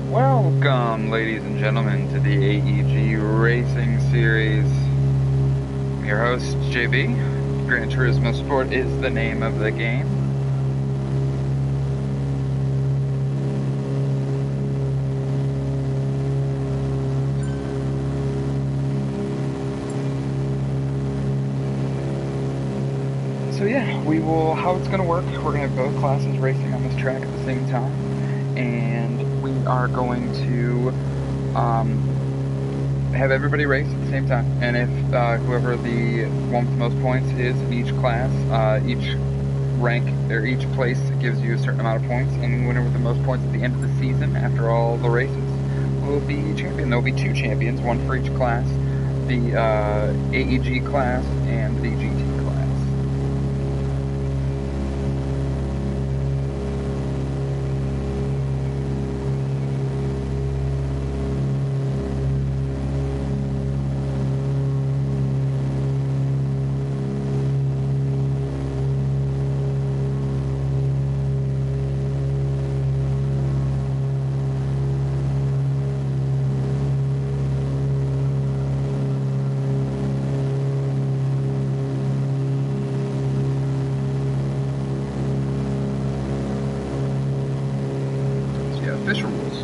Welcome, ladies and gentlemen, to the AEG Racing Series. I'm your host, JB. Gran Turismo Sport is the name of the game. So yeah, how it's going to work, we're going to have both classes racing on this track at the same time. And we are going to have everybody race at the same time. And if whoever the one with the most points is in each class, each rank or each place gives you a certain amount of points. And the winner with the most points at the end of the season, after all the races, will be champion. There will be two champions, one for each class, the AEG class and the GT class. Official rules.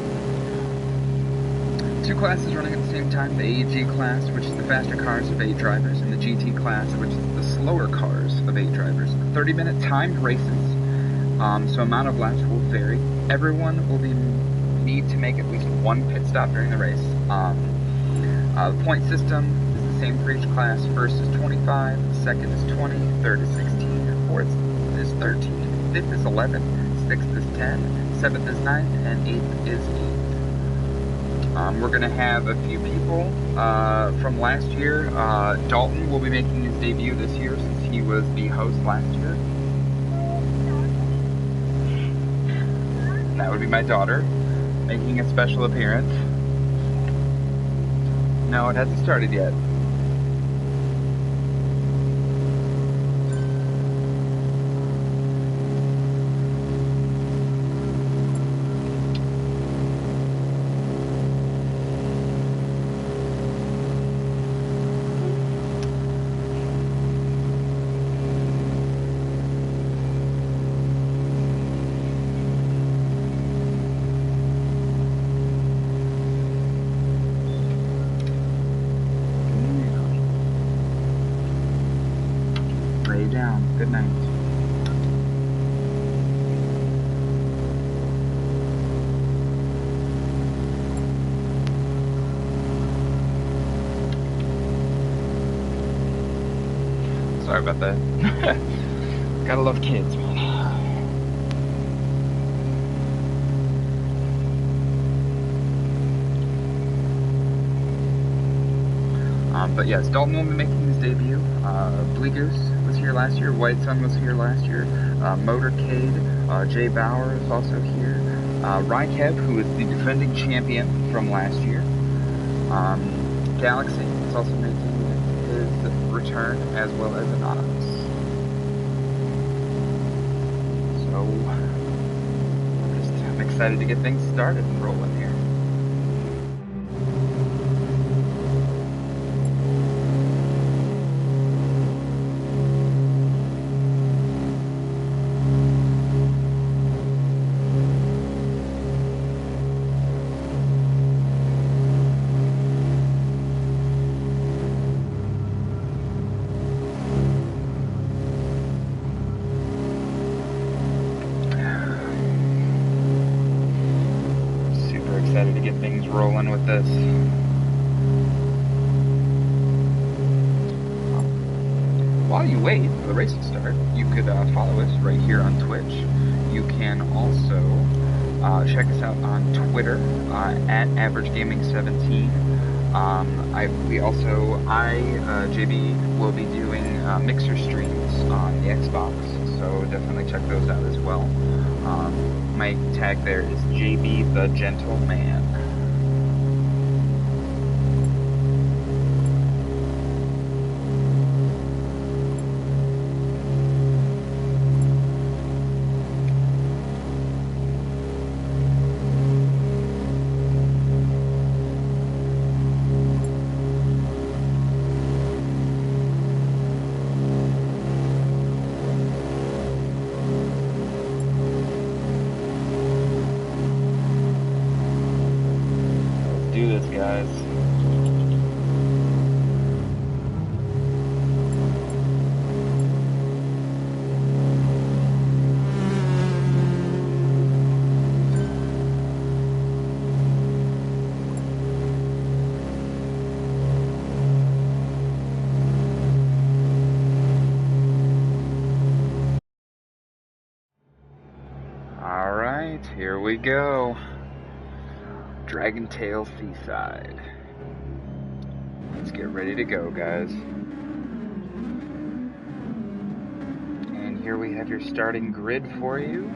Two classes running at the same time, the AEG class, which is the faster cars of 8 drivers, and the GT class, which is the slower cars of 8 drivers. 30-minute timed races, so amount of laps will vary. Everyone will need to make at least one pit stop during the race. The point system is the same for each class. First is 25, second is 20, third is 16, fourth is 13, fifth is 11, sixth is 10, 7th is 9th, and 8th is 8th. We're going to have a few people from last year. Dalton will be making his debut this year since he was the host last year. And that would be my daughter making a special appearance. No, it hasn't started yet. Lay down. Good night. Sorry about that. Gotta love kids, man. But yes, Dalton will be making his debut. Blue Goose was here last year. White Sun was here last year. Motorcade, Jay Bauer is also here. Rykev, who is the defending champion from last year. Galaxy is also making his return, as well as Anonymous. So, I'm excited to get things started and rolling here. Excited to get things rolling with this. While you wait for the race to start, you could follow us right here on Twitch. You can also check us out on Twitter at AverageGaming17. JB will be doing mixer streams on the Xbox, so definitely check those out as well. My tag there is JB the Gentleman. do this, guys. Alright, here we go. Dragon Tail Seaside. Let's get ready to go, guys. And here we have your starting grid for you.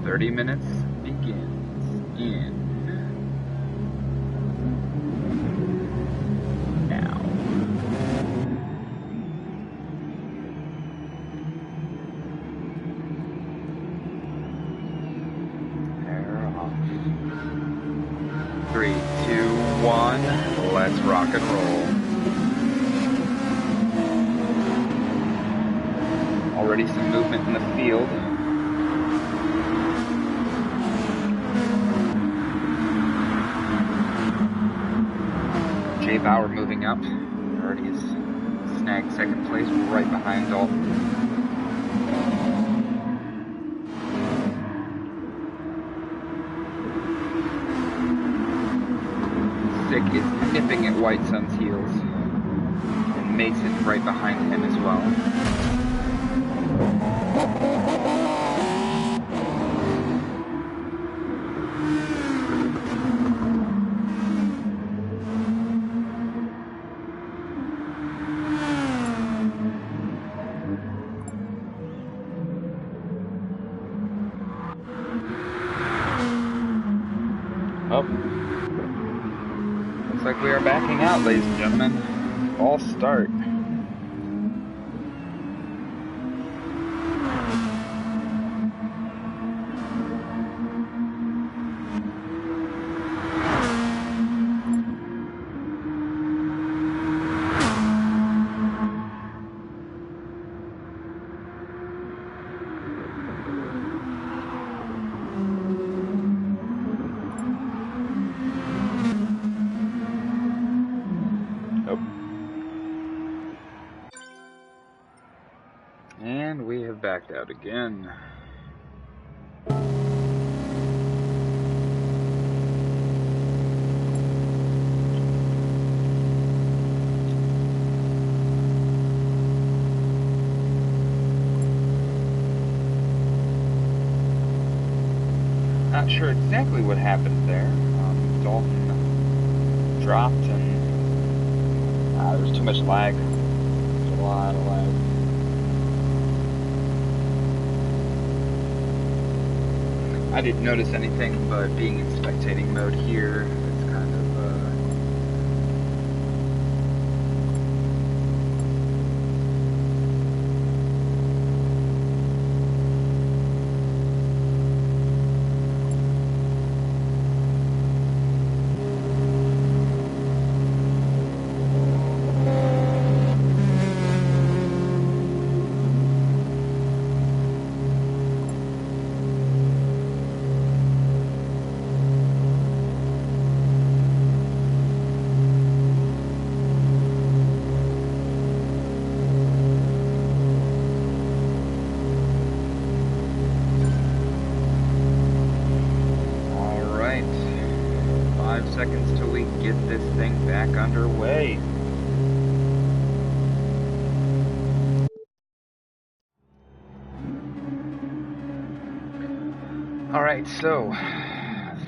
"30 minutes begins in now." They're off. 3, 2, 1, let's rock and roll. Already some movement in the field. Jay Bauer moving up. Already has snagged second place right behind Dalton. Sick is nipping at White Sun's heels. And Mason right behind him as well. Oh. Looks like we are backing out, ladies and gentlemen. False start. And we have backed out again. Not sure exactly what happened there. Dalton dropped and there was too much lag. There's a lot of lag. I didn't notice anything, but being in spectating mode here, it's kind of seconds till we get this thing back underway. Alright, so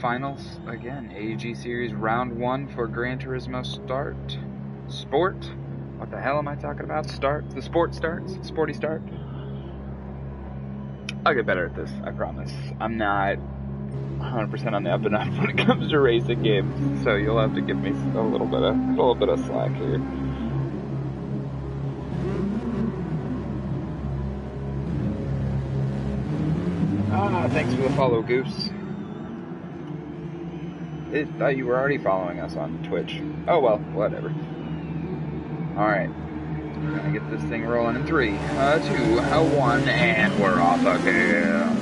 finals again. AEG Series Round 1 for Gran Turismo Sport. What the hell am I talking about? The sport starts. Sporty start. I'll get better at this, I promise. I'm not 100% on the up and up when it comes to racing games, so you'll have to give me a little bit of slack here. Thanks for the follow, Goose. I thought you were already following us on Twitch. Oh well, whatever. Alright. Gonna get this thing rolling in 3, 2, 1, and we're off again.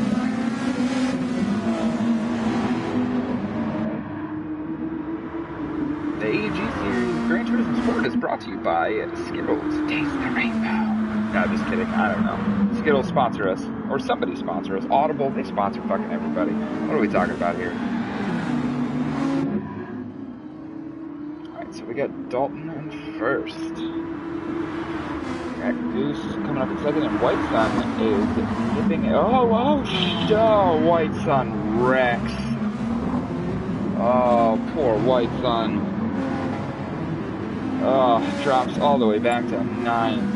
The AEG series Gran Turismo Sport is brought to you by Skittles. Taste the rainbow. No, just kidding. I don't know. Skittles sponsor us. Or somebody sponsor us. Audible, they sponsor fucking everybody. What are we talking about here? Alright, so we got Dalton in first. Got Goose coming up in second, and White Sun is nipping. Oh, White Sun wrecks. Oh, poor White Sun. Oh, drops all the way back to 9th.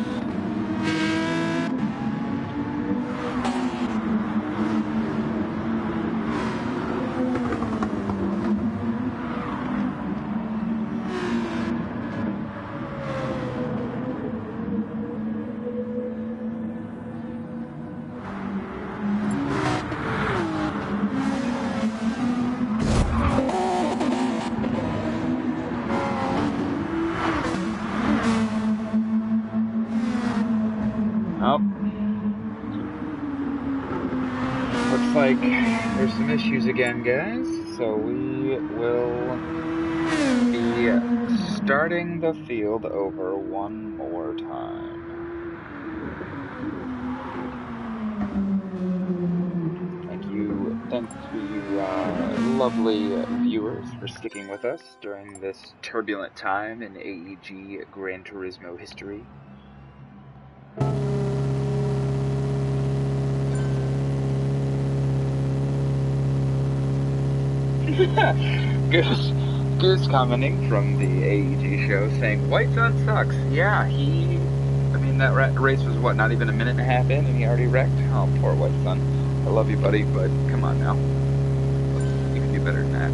Looks like there's some issues again, guys, so we will be starting the field over one more time. Thanks to you lovely viewers for sticking with us during this turbulent time in AEG Gran Turismo history. Goose commenting from the AEG show saying, White Sun sucks. Yeah, that race was, what, not even a minute and a half in and he already wrecked? Oh, poor White Sun. I love you, buddy, but come on now. You can do better than that.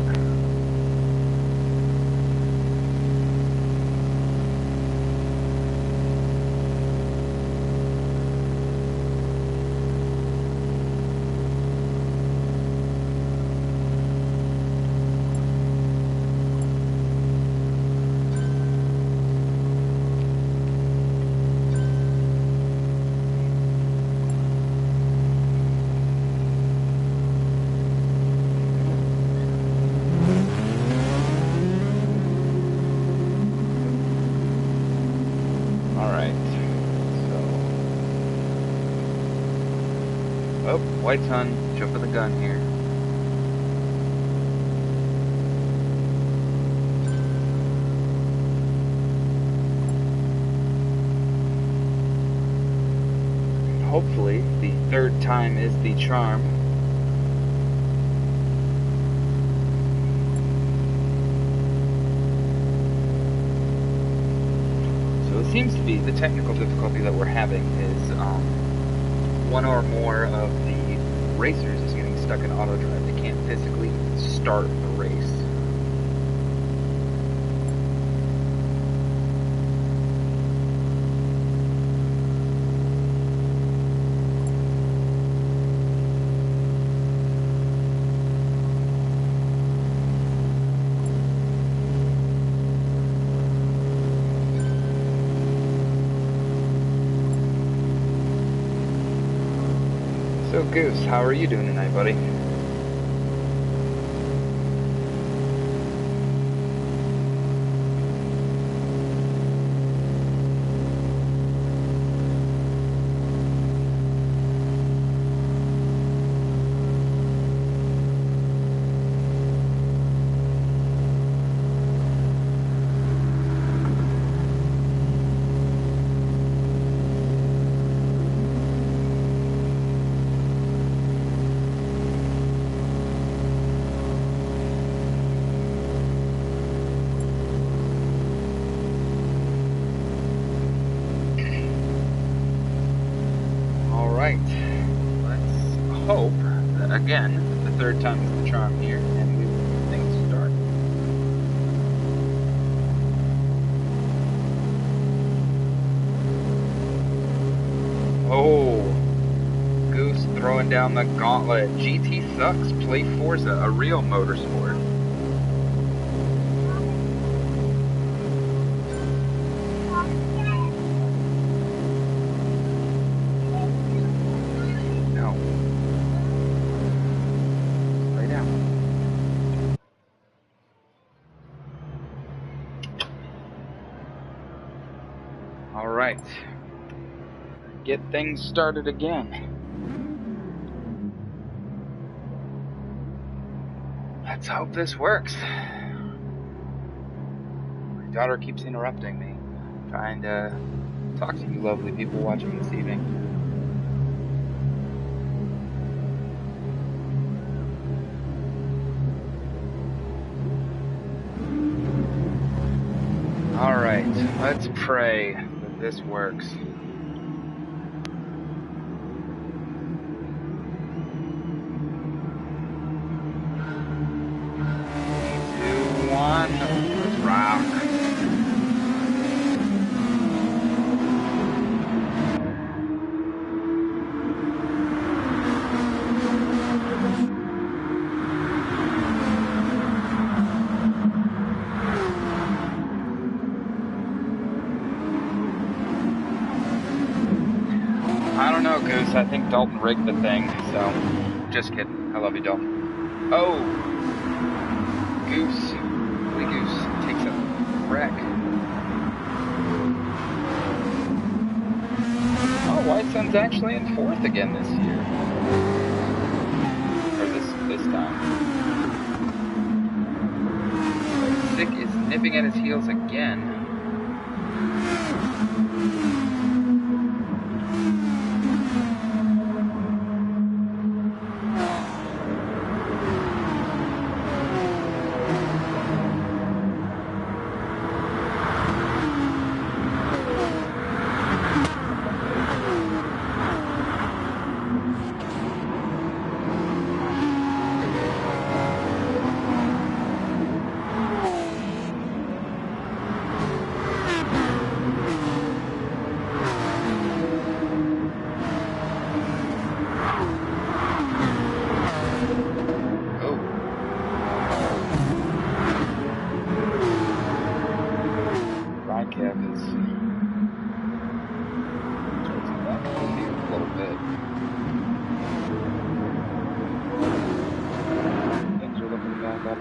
Oh, White Sun, jumping the gun here. Hopefully, the third time is the charm. So it seems to be the technical difficulty that we're having is one or more of the racers is getting stuck in auto drive. They can't physically start the race. So Goose, how are you doing tonight, buddy? Let's hope that, again, the third time is the charm here, and we will things start. Oh, Goose throwing down the gauntlet. GT sucks, play Forza, a real motorsport. All right. Get things started again. Let's hope this works. My daughter keeps interrupting me, trying to talk to you lovely people watching this evening. All right, let's pray that this works. 1, let's rock. I don't know, Goose. I think Dalton rigged the thing, so just kidding. I love you, Dalton. Oh, Goose. Goose takes a wreck. Oh, White Sun's actually in 4th again this year. Or this time. Sick is nipping at his heels again.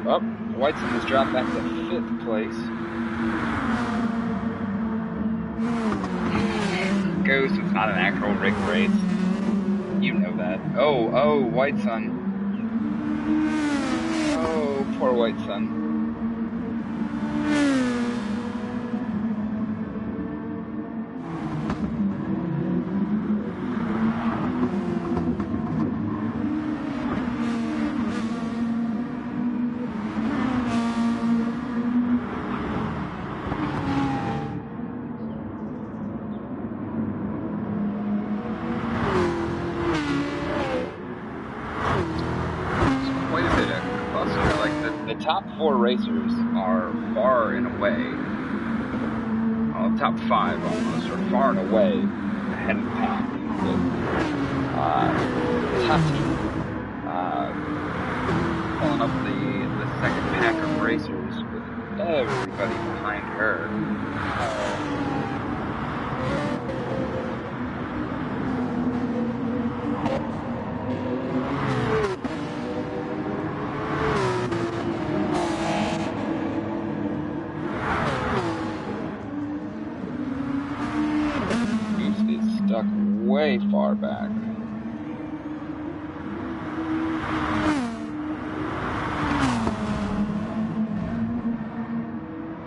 Oh, Whiteson has dropped back to 5th place. Ghost, it's not an actual rigged race. You know that. Oh, Whiteson. Oh, poor Whiteson. Top 4 racers are far and away, well, top 5 almost, are far and away ahead of the pack. Top team pulling up the second pack of racers with everybody behind her. Way far back.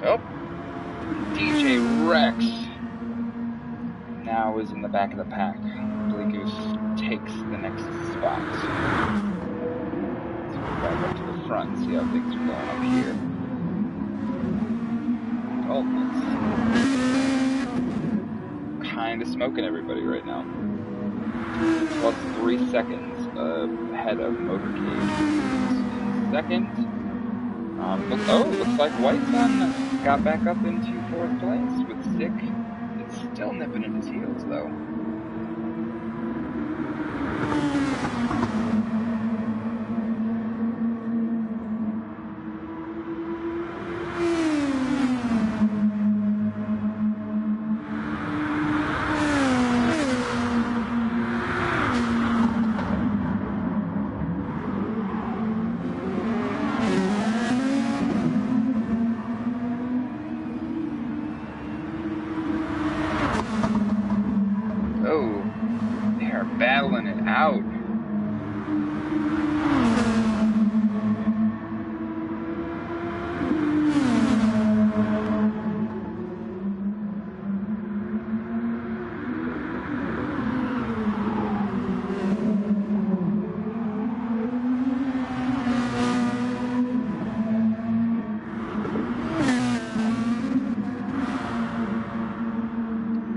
Oh, DJ Rex now is in the back of the pack. Blue Goose takes the next spot. Let's go back up to the front and see how things are going up here. Oh, it's kind of smoking everybody right now. Plus 3 seconds ahead of Motorcade. Second. Looks like Whiteson got back up into 4th place with Sick. It's still nipping at his heels though. battling it out.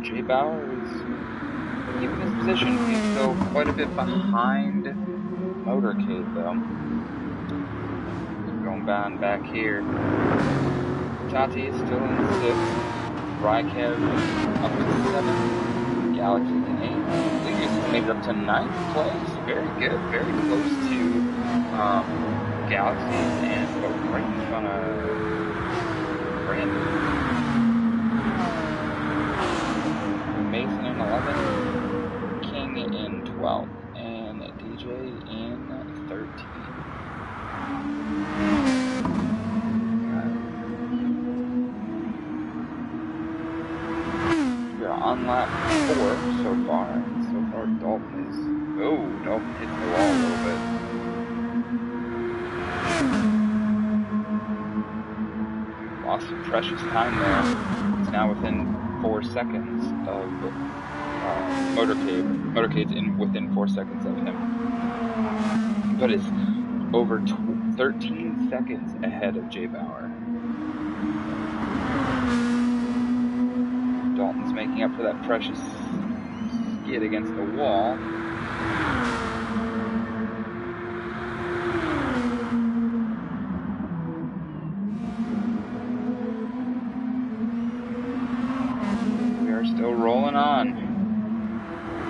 J. Bauer is keeping his position. He's still quite a bit behind Motorcade, though. Going back here. Tati is still in 6th. Rykev up to 7th. Galaxy to 8th. Lucas has made it up to 9th place. Very good. Very close to Galaxy and right in front of Brandon. Mason in 11th. King in 12th. And DJ in 13th. On lap 4 so far. So far, Dalton is. Oh, Dalton hit the wall a little bit. Lost some precious time there. He's now within 4 seconds of Motorcade. Motorcade's within 4 seconds of him. But is over 13 seconds ahead of J. Bauer. Dalton's making up for that precious skid against the wall. We are still rolling on.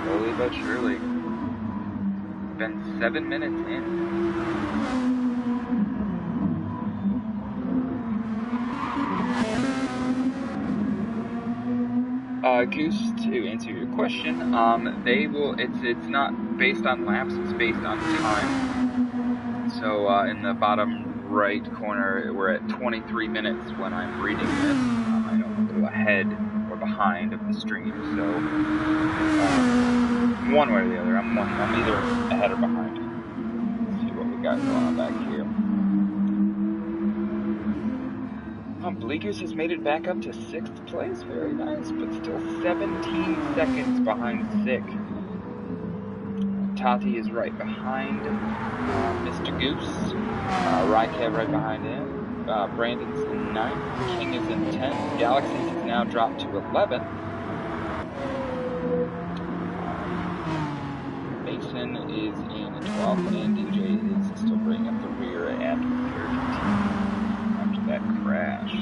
Slowly but surely. Been 7 minutes in. Goose, to answer your question, they will. It's not based on laps. It's based on time. So in the bottom right corner, we're at 23 minutes when I'm reading this. I don't go ahead or behind of the stream. So one way or the other, I'm either ahead or behind. Let's see what we got going on back here. Bleakers has made it back up to 6th place. Very nice, but still 17 seconds behind Sick. Tati is right behind Mr. Goose. Rykev right behind him. Brandon's in 9th. King is in 10th. Galaxy has now dropped to 11th. Mason is in 12th, and DJ is still bringing up the rear at after that crash.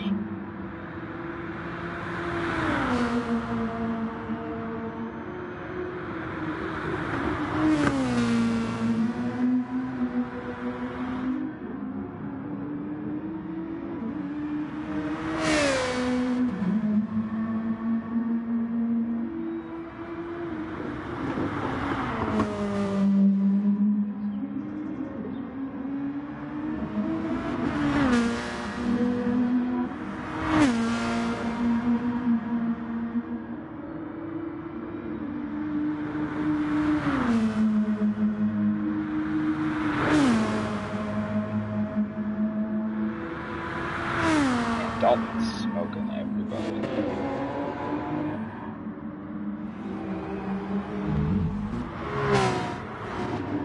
Dalton's smoking everybody.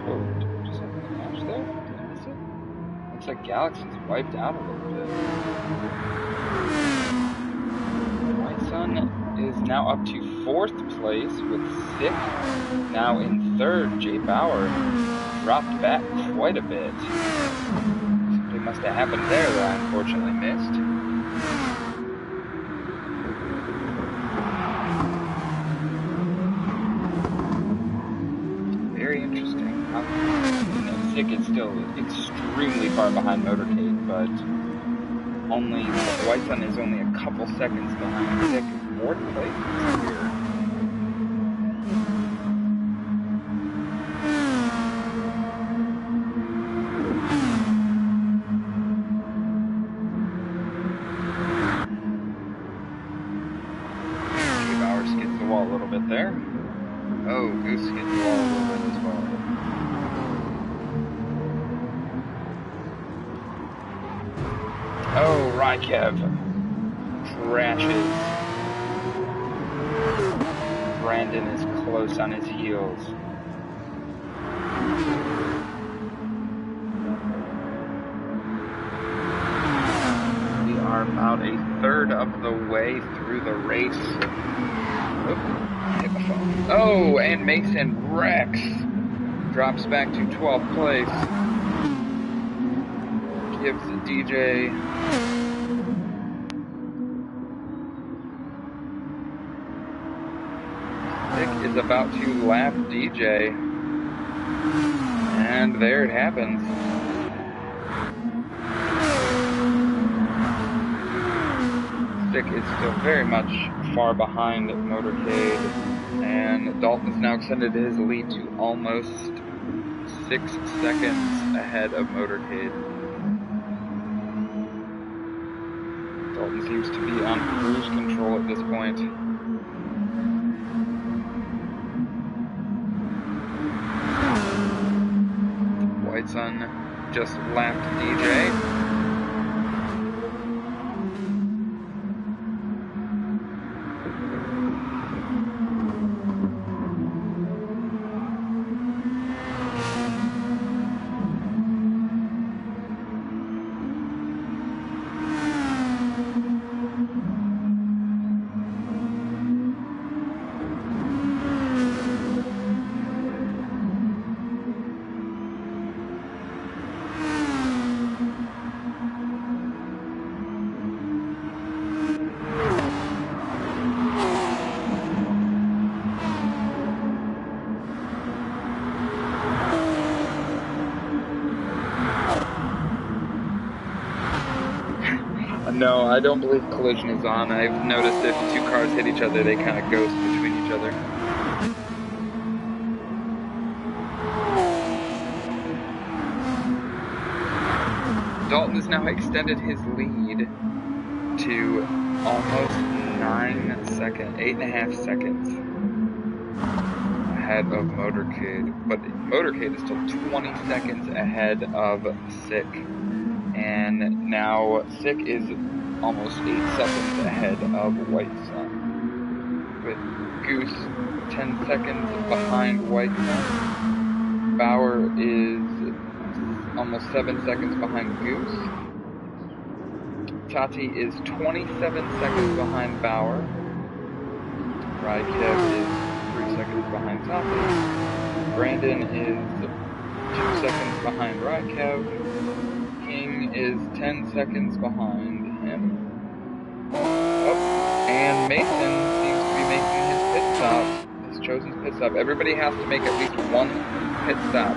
Oh, just having a match there? Did I miss it? Looks like Galaxy's wiped out a little bit. White Sun is now up to 4th place with Sick now in 3rd. J. Bauer dropped back quite a bit. Something must have happened there that I unfortunately missed. Very interesting. Sick is still extremely far behind Motorcade, but White Sun is only a couple seconds behind Sick. 4th place here. J. Bauer skids the wall a little bit there. Oh, Goose hit the wall a little bit as well. Oh, Rykev crashes. Brandon is close on his heels. We are about a third of the way through the race. Oop, hit my phone. Oh, and Mason wrecks. Drops back to 12th place. Gives DJ Nick is about to lap DJ. And there it happens. Stick is still very much far behind Motorcade, and Dalton's now extended his lead to almost 6 seconds ahead of Motorcade. Dalton seems to be on cruise control at this point. White Sun just lapped DJ. No, I don't believe collision is on. I've noticed if two cars hit each other, they kind of ghost between each other. Dalton has now extended his lead to almost 8.5 seconds ahead of Motorcade. But Motorcade is still 20 seconds ahead of Sick. And now Sick is almost 8 seconds ahead of White Sun, with Goose 10 seconds behind White Sun. Bauer is almost 7 seconds behind Goose. Tati is 27 seconds behind Bauer. Rykev is 3 seconds behind Tati. Brandon is 2 seconds behind Rykev. King is 10 seconds behind him. Oh, and Mason seems to be making his pit stop, his chosen pit stop. Everybody has to make at least one pit stop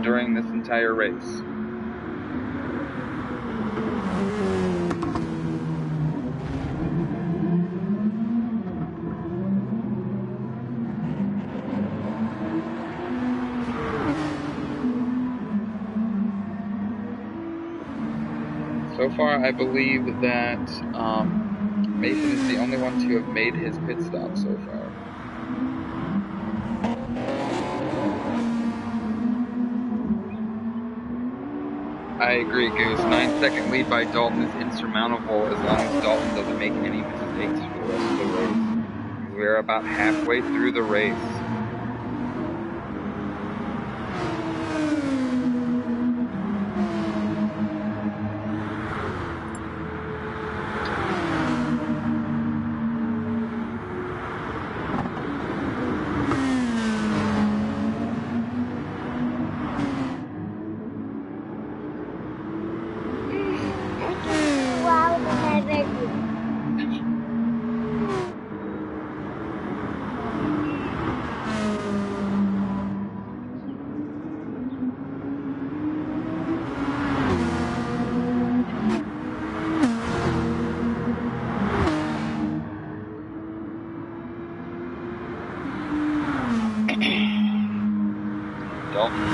during this entire race. So far, I believe that Mason is the only one to have made his pit stop so far. I agree, Goose. 9-second lead by Dalton is insurmountable as long as Dalton doesn't make any mistakes for the rest of the race. We're about halfway through the race. Dalton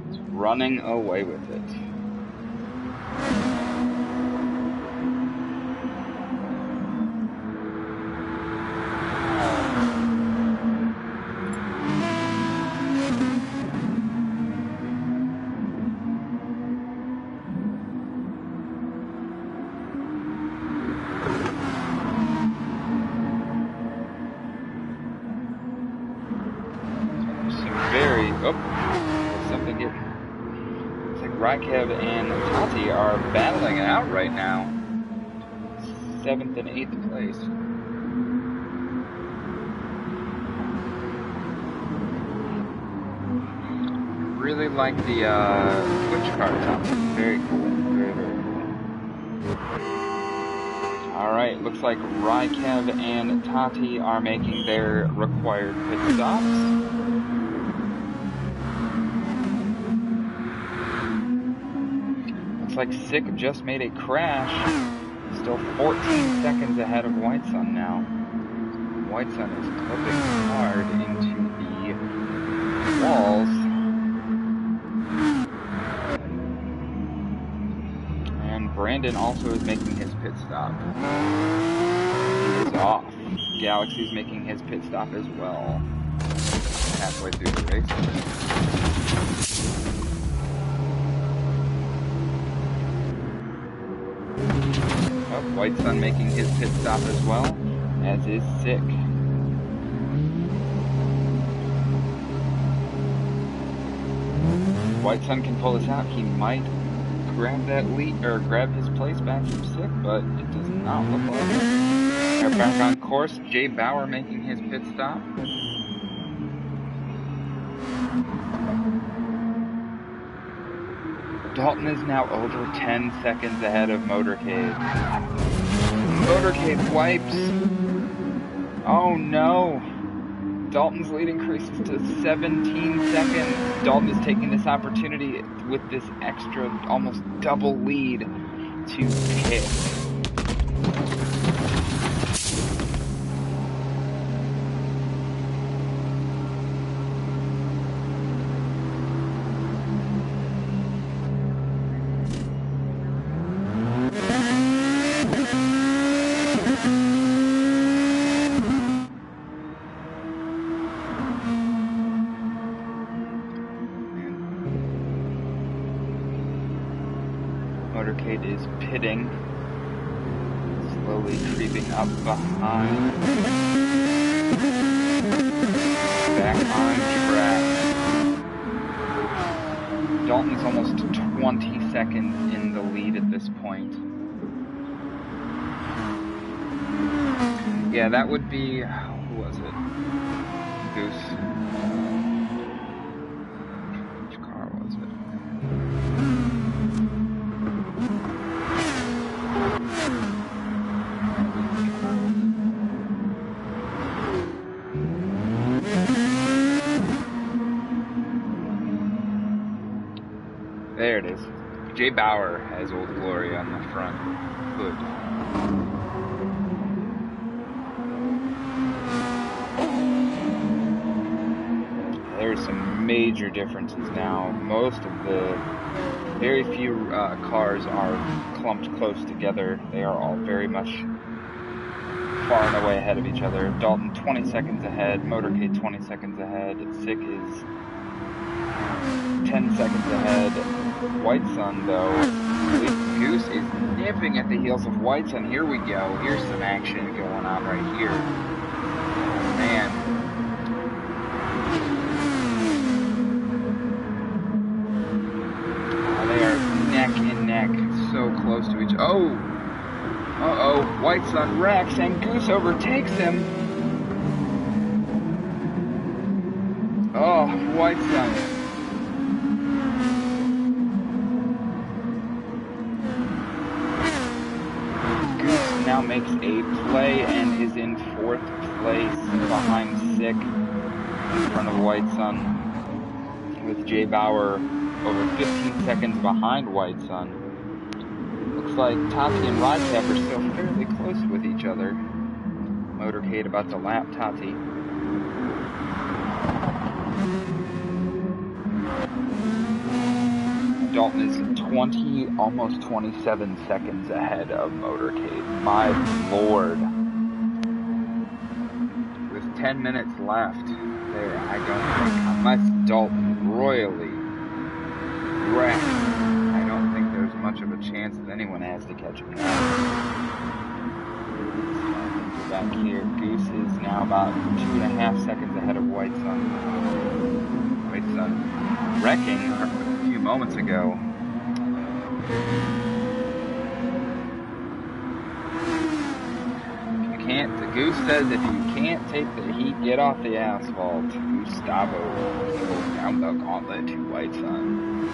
is running away with it. Oh, there's something getting... Looks like Rakev and Tati are battling it out right now. 7th and 8th place. Really like the switch car top. Very cool. Very, very cool. Alright, looks like Rakev and Tati are making their required pit stops. Looks like Sick just made a crash. Still 14 seconds ahead of White Sun now. White Sun is clipping hard into the walls. And Brandon also is making his pit stop. He is off. Galaxy's making his pit stop as well. Halfway through the race. Oh, White Sun making his pit stop as well, as is Sick. White Sun can pull this out. He might grab that lead, or grab his place back from Sick, but it does not look like it. They're back on course. Jay Bauer making his pit stop. Dalton is now over 10 seconds ahead of Motorcade. Motorcade wipes. Oh no. Dalton's lead increases to 17 seconds. Dalton is taking this opportunity with this extra, almost double lead to pit. Motorcade is pitting, slowly creeping up behind, back on track. Dalton's almost 20 seconds in the lead at this point. Yeah, that would be, who was it? Goose. Which car was it? There it is. Jay Bauer has Old Glory on the front hood. There's some major differences now. Most of the, very few cars are clumped close together. They are all very much far and away ahead of each other. Dalton 20 seconds ahead, Motorcade 20 seconds ahead, Sick is 10 seconds ahead. White Sun, though, Goose is nipping at the heels of White Sun. Here we go. Here's some action going on right here. Man. They are neck and neck, so close to each other. Oh! Uh-oh. White Sun wrecks, and Goose overtakes him. Oh, White Sun. Now makes a play and is in 4th place behind Sick in front of White Sun, with Jay Bauer over 15 seconds behind White Sun. Looks like Tati and Rakev are still fairly close with each other. Motorcade about to lap Tati. Dalton is 20, almost 27 seconds ahead of Motorcade. My lord. With 10 minutes left there, I don't think, unless Dalton royally wrecks, I don't think there's much of a chance that anyone has to catch him now. Back here, Goose is now about 2.5 seconds ahead of White Sun. White wrecking a few moments ago. The Goose says if you can't take the heat, get off the asphalt. Gustavo goes down the gauntlet to White Sun.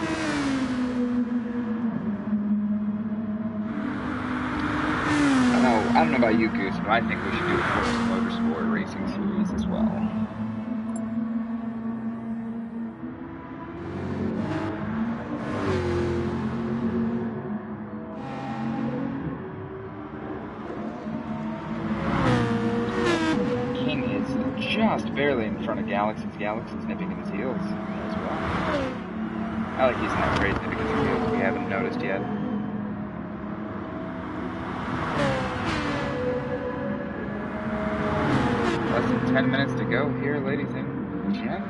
I don't know about you, Goose, but I think we should do a Forza Motorsport Racing Series as well. Just barely in front of Galaxy's nipping at his heels as well. I like using that phrase, nipping at his heels, we haven't noticed yet. Less than 10 minutes to go here, ladies and gents.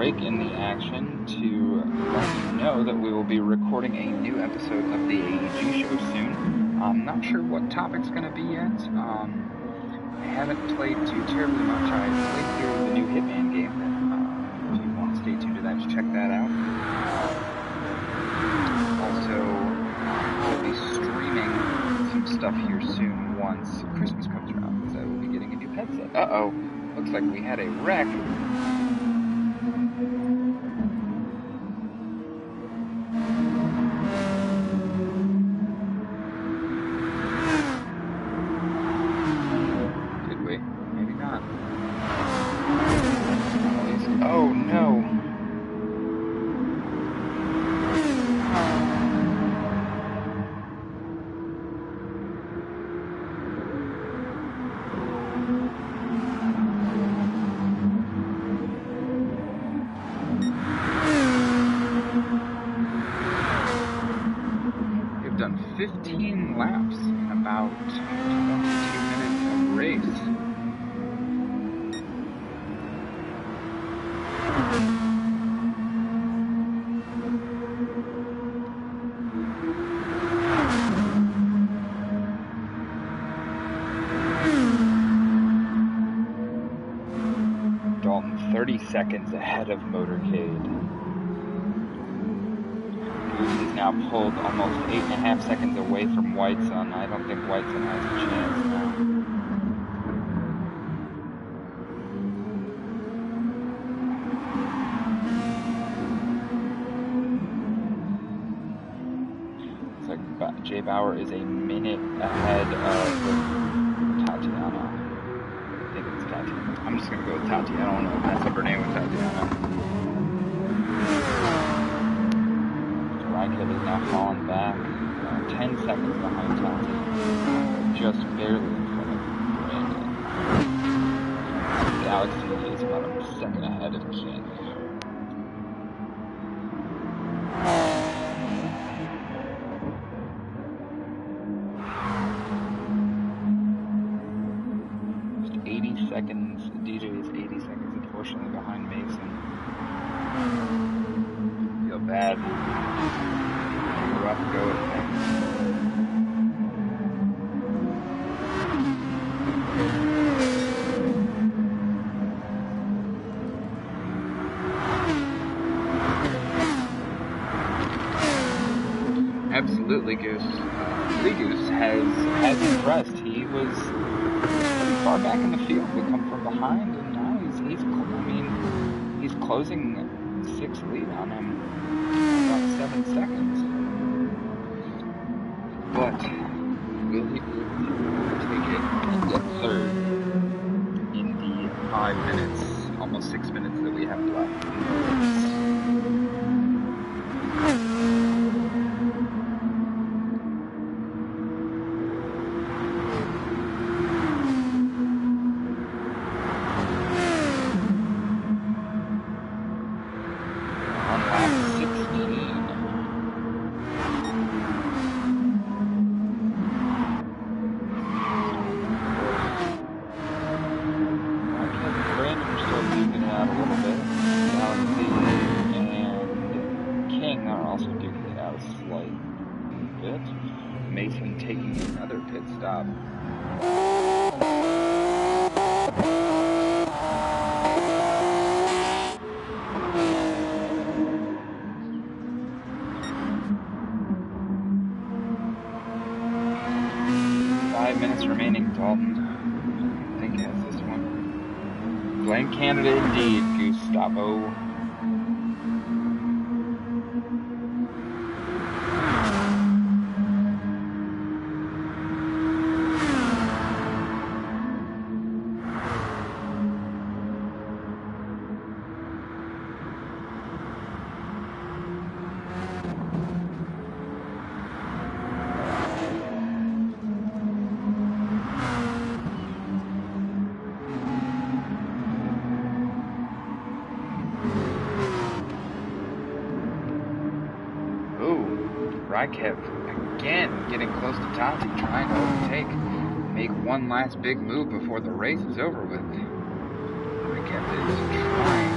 In the action to let you know that we will be recording a new episode of the AEG show soon. I'm not sure what topic's going to be yet. I haven't played too terribly much. I played through the new Hitman game. If you want to stay tuned to that, just check that out. Also, I'll be streaming some stuff here soon once Christmas comes around, because I will be getting a new headset. Uh-oh, looks like we had a wreck. Oh no. We've done 15 laps in about 22 minutes of race. Dalton 30 seconds ahead of Motorcade. He's now pulled almost 8.5 seconds away from White Sun. I don't think White Sun has a chance now. Jay Bauer is a minute ahead of Tatiana. I think it's Tatiana. I'm just going to go with Tatiana. I don't know if that's up her name with Tatiana. Ryan is now falling back. 10 seconds behind Tatiana. Just barely in front of Brandon. Galaxy is about a second ahead of King. Seconds. DJ is 80 seconds, unfortunately, behind Mason. Feel bad. Rough go at things. Absolutely, Goose. Lee Goose has impressed. He was far back in the field, would come from behind, and now he's closing 6th lead on him, about 7 seconds. But will he take it at 3rd in the 5 minutes, almost 6 minutes that we have left? pit. Mason taking another pit stop. Remaining. Dalton, I think, has this one. Blank candidate indeed, Gustavo. Kev again getting close to Tati, trying to overtake, make one last big move before the race is over with. Kev is trying.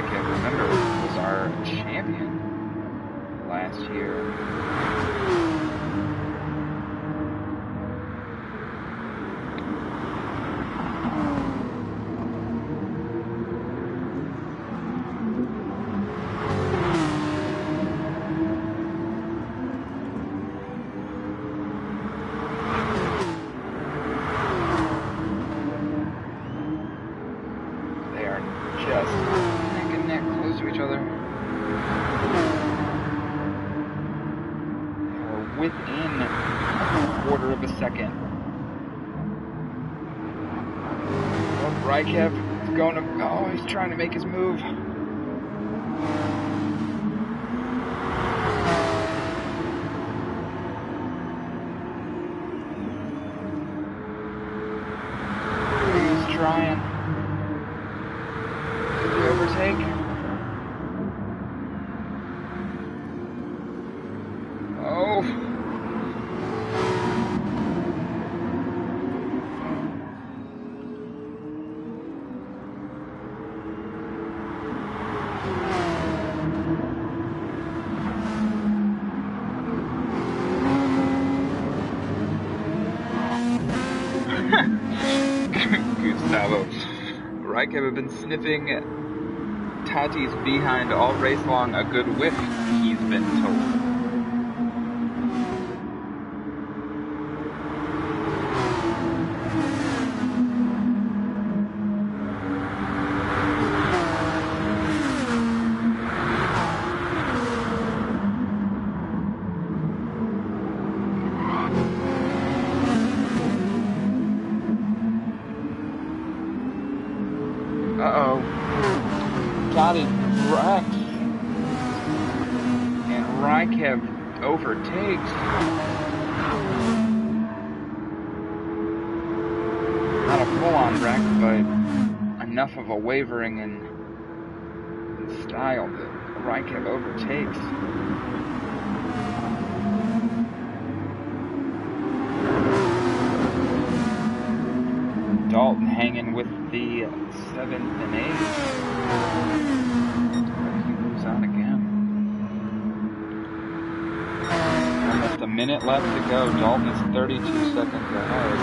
Kev, remember, was our champion last year. Within a quarter of a second. Oh, Rykev is going to. Oh, he's trying to make his move. He's trying. Did he overtake? Oh. Gustavo. Rykev have been sniffing Tati's behind all race long, a good whiff, he's been told. Uh-oh. Tati wrecks. And Rykev overtakes. Not a full-on wreck, but enough of a wavering in style that Rykev overtakes. Dalton hanging with the 7th and 8th. He moves on again. Almost a minute left to go. Dalton is 32 seconds ahead.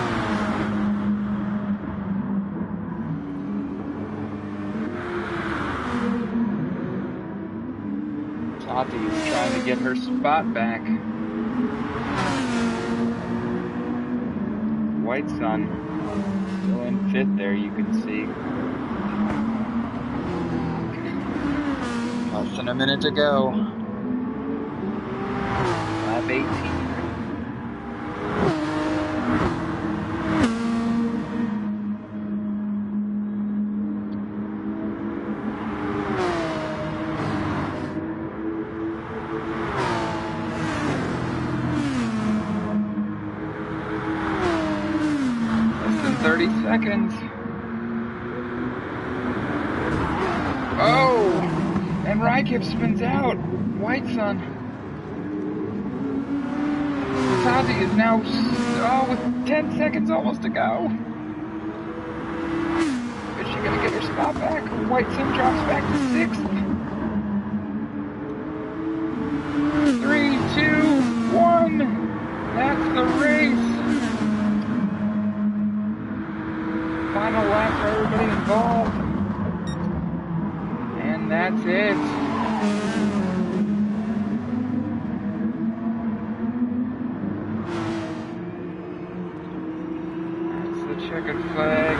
Tati is trying to get her spot back. White Sun still in 5th there, you can see. Less than a minute to go. Lap 18. Less than 30 seconds. Oh! And Rykev spins out. White Sun. Tati is now Oh, with 10 seconds almost to go. Is she going to get her spot back? White Sun drops back to 6th. 3, 2, 1. That's the race. Final lap for everybody involved. And that's it. That's the checkered flag.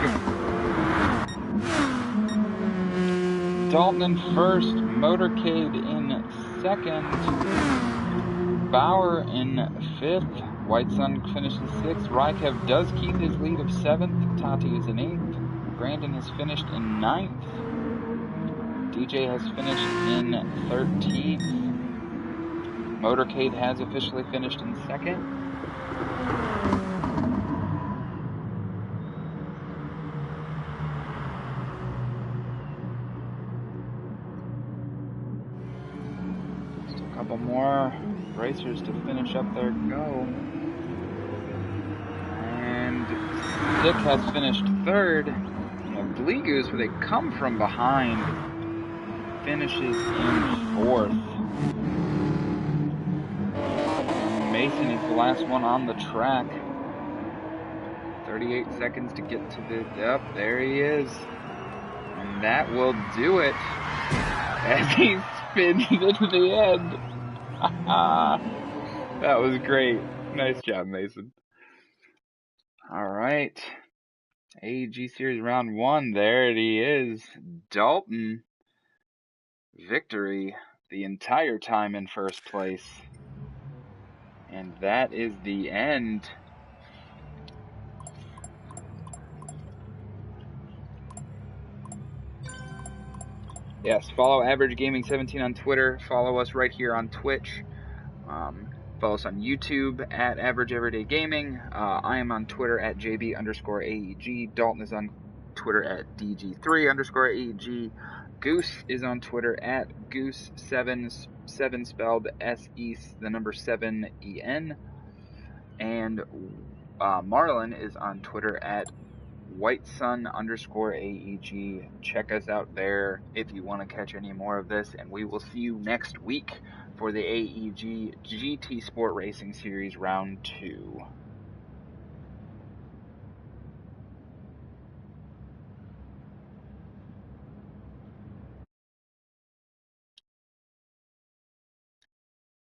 Dalton in first, Motorcade in second, Bauer in 5th, White Sun finishes 6th, Rykev does keep his lead of 7th, Tati is in 8th, Brandon has finished in 9th, DJ has finished in 13th, Motorcade has officially finished in 2nd, couple more racers to finish up their go. And Dick has finished 3rd. Blee Goose, where they come from behind, finishes in 4th. Mason is the last one on the track. 38 seconds to get to the... Yep, there he is. And that will do it as he spins into the end. That was great. Nice job, Mason. All right. AEG Series Round 1. There it is. Dalton. Victory the entire time in first place. And that is the end. Yes, follow Average Gaming 17 on Twitter. Follow us right here on Twitch. Follow us on YouTube at Average Everyday Gaming. I am on Twitter at JB_AEG. Dalton is on Twitter at DG3_AEG. Goose is on Twitter at Goose7, 7 spelled SE, the number 7EN. And Marlon is on Twitter at WhiteSun_AEG. Check us out there if you want to catch any more of this, and we will see you next week for the AEG GT Sport Racing Series Round 2.